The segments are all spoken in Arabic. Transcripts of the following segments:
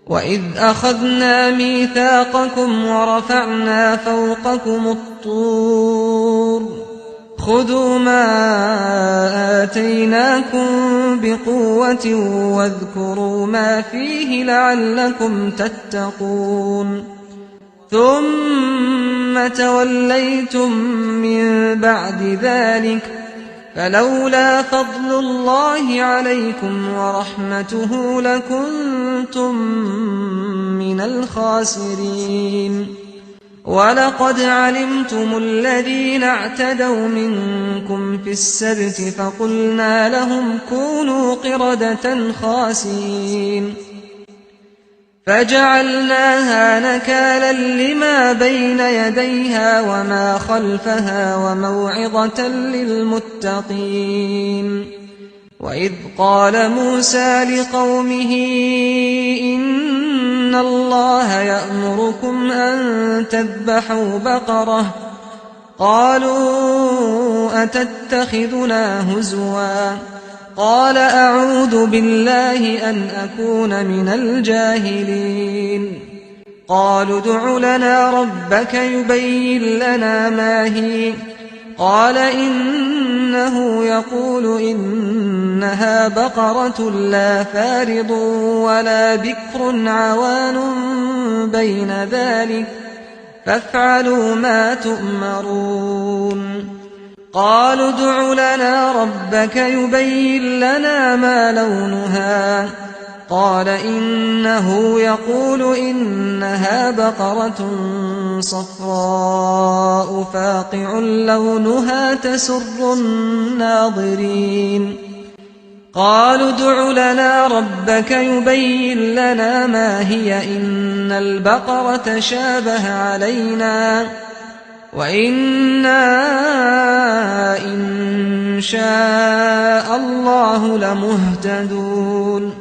وإذ أخذنا ميثاقكم ورفعنا فوقكم الطور خذوا ما آتيناكم بقوة واذكروا ما فيه لعلكم تتقون ثم توليتم من بعد ذلك فلولا فضل الله عليكم ورحمته لكنتم من الخاسرين ولقد علمتم الذين اعتدوا منكم في السبت فقلنا لهم كونوا قردة خاسئين فجعلناها نكالا لما بين يديها وما خلفها وموعظة للمتقين وإذ قال موسى لقومه إن الله يأمركم أن تذبحوا بقرة قالوا أتتخذنا هزوا قال أعوذ بالله أن أكون من الجاهلين قالوا ادع لنا ربك يبين لنا ما هي قال إنه يقول إنها بقرة لا فارض ولا بكر عوان بين ذلك فافعلوا ما تؤمرون قالوا ادع لنا ربك يبين لنا ما لونها قال إنه يقول إنها بقرة صفراء فاقع لونها تسر الناظرين قالوا ادع لنا ربك يبين لنا ما هي إن البقرة شابه علينا وإنا إن شاء الله لمهتدون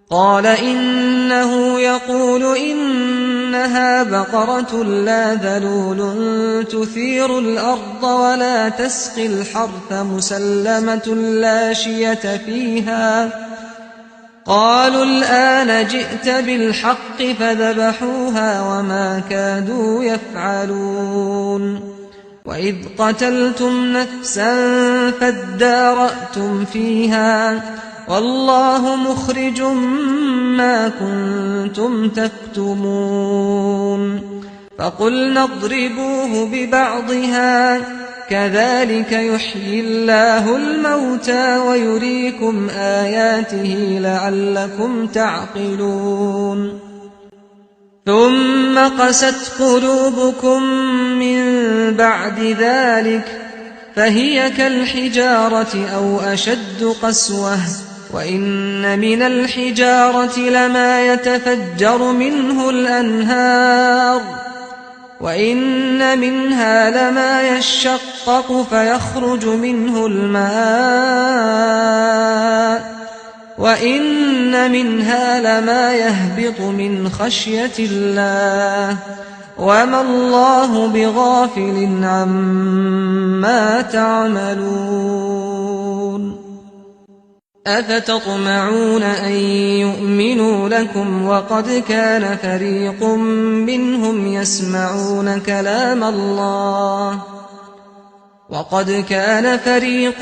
قال إنه يقول إنها بقرة لا ذلول تثير الأرض ولا تسقي الحرث مسلمة لا شية فيها قالوا الآن جئت بالحق فذبحوها وما كادوا يفعلون وإذ قتلتم نفسا فادارأتم فيها والله مخرج ما كنتم تكتمون فقلنا اضربوه ببعضها كذلك يحيي الله الموتى ويريكم آياته لعلكم تعقلون ثم قست قلوبكم من بعد ذلك فهي كالحجارة أو أشد قسوة وإن من الحجارة لما يتفجر منه الأنهار وإن منها لما يشقق فيخرج منه الماء وإن منها لما يهبط من خشية الله وما الله بغافل عما تعملون أفتطمعون أن يؤمنوا لكم وقد كان فريق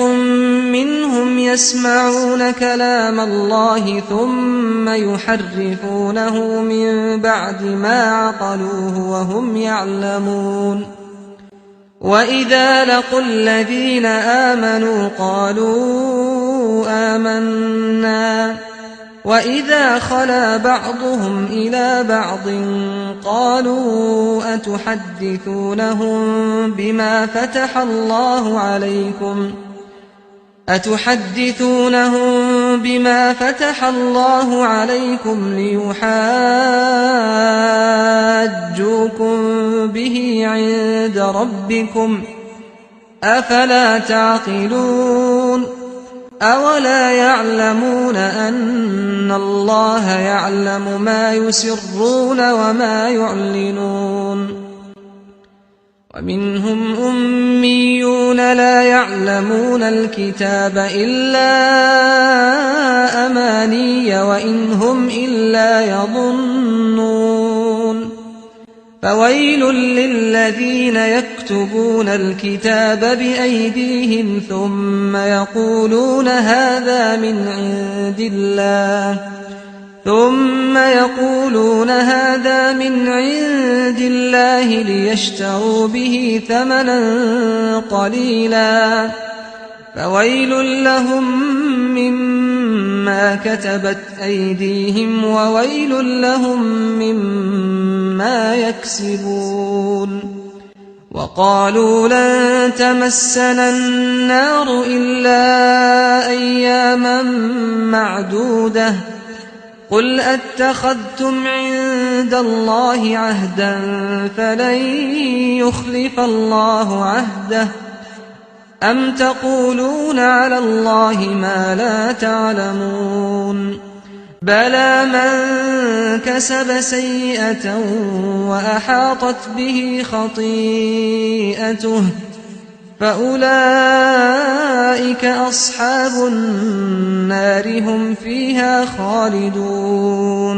منهم يسمعون كلام الله ثم يحرفونه من بعد ما عقلوه وهم يعلمون وإذا لقوا الذين آمنوا قالوا آمنا وإذا خلا بعضهم إلى بعض قالوا أتحدثونهم بما فتح الله عليكم ليحاجوكم به عند ربكم أفلا تعقلون أولا يعلمون أن الله يعلم ما يسرون وما يعلنون ومنهم أميون لا يعلمون الكتاب إلا أماني وإن هم إلا يظنون فويل للذين يكتبون الكتاب بأيديهم ثم يقولون هذا من عند الله ليشتروا به ثمنا قليلا فويل لهم مما كتبت أيديهم وويل لهم مما يكسبون وقالوا لن تمسنا النار إلا أياما معدودة قل أتخذتم عند الله عهدا فلن يخلف الله عهده أم تقولون على الله ما لا تعلمون بلى من كسب سيئة وأحاطت به خطيئته فأولئك أصحاب النار هم فيها خالدون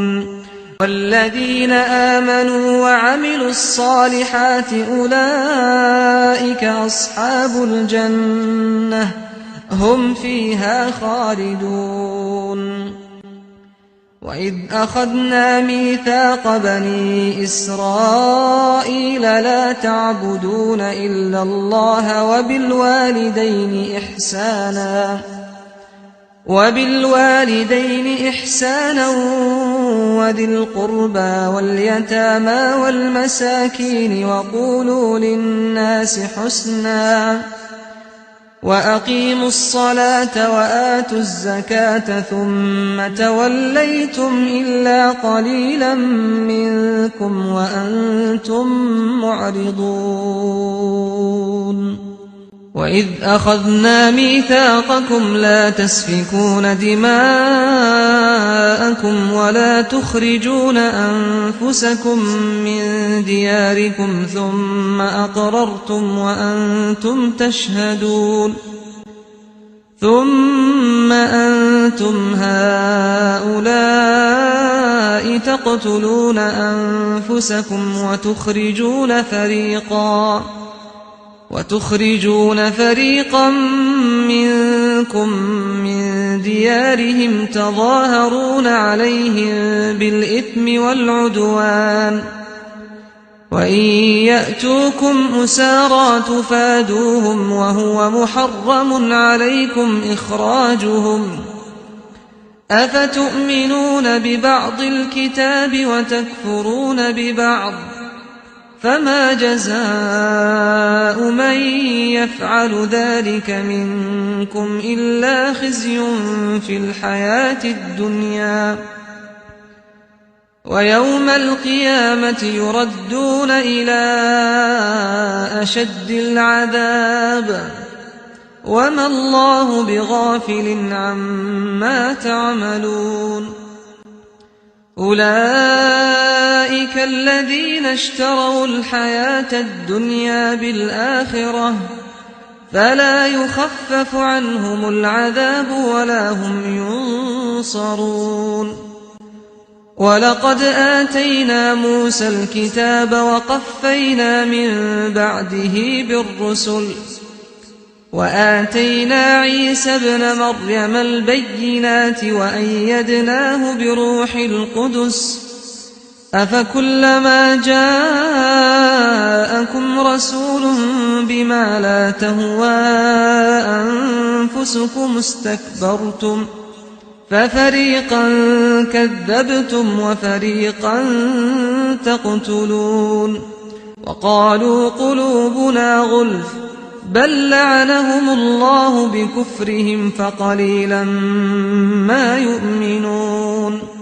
والذين آمنوا وعملوا الصالحات أولئك أصحاب الجنة هم فيها خالدون وإذ أخذنا ميثاق بني إسرائيل لا تعبدون إلا الله وبالوالدين إحسانا وذي القربى واليتامى والمساكين وقولوا للناس حسنا وأقيموا الصلاة وآتوا الزكاة ثم توليتم إلا قليلا منكم وأنتم معرضون وإذ أخذنا ميثاقكم لا تسفكون دماءكم ولا تخرجون أنفسكم من دياركم ثم أقررتم وأنتم تشهدون ثم أنتم هؤلاء تقتلون أنفسكم وتخرجون فريقا منكم من ديارهم تظاهرون عليهم بالإثم والعدوان وإن يأتوكم أسارى تفادوهم وهو محرم عليكم إخراجهم أفتؤمنون ببعض الكتاب وتكفرون ببعض فما جزاء من يفعل ذلك منكم إلا خزي في الحياة الدنيا ويوم القيامة يردون إلى أشد العذاب وما الله بغافل عما تعملون أولئك الذين اشتروا الحياة الدنيا بالآخرة فلا يخفف عنهم العذاب ولا هم ينصرون ولقد آتينا موسى الكتاب وقفينا من بعده بالرسل وآتينا عيسى ابن مريم البينات وأيدناه بروح القدس أفكلما جاءكم رسول بما لا تهوى أنفسكم استكبرتم ففريقا كذبتم وفريقا تقتلون وقالوا قلوبنا غلف بل لعنهم الله بكفرهم فقليلا ما يؤمنون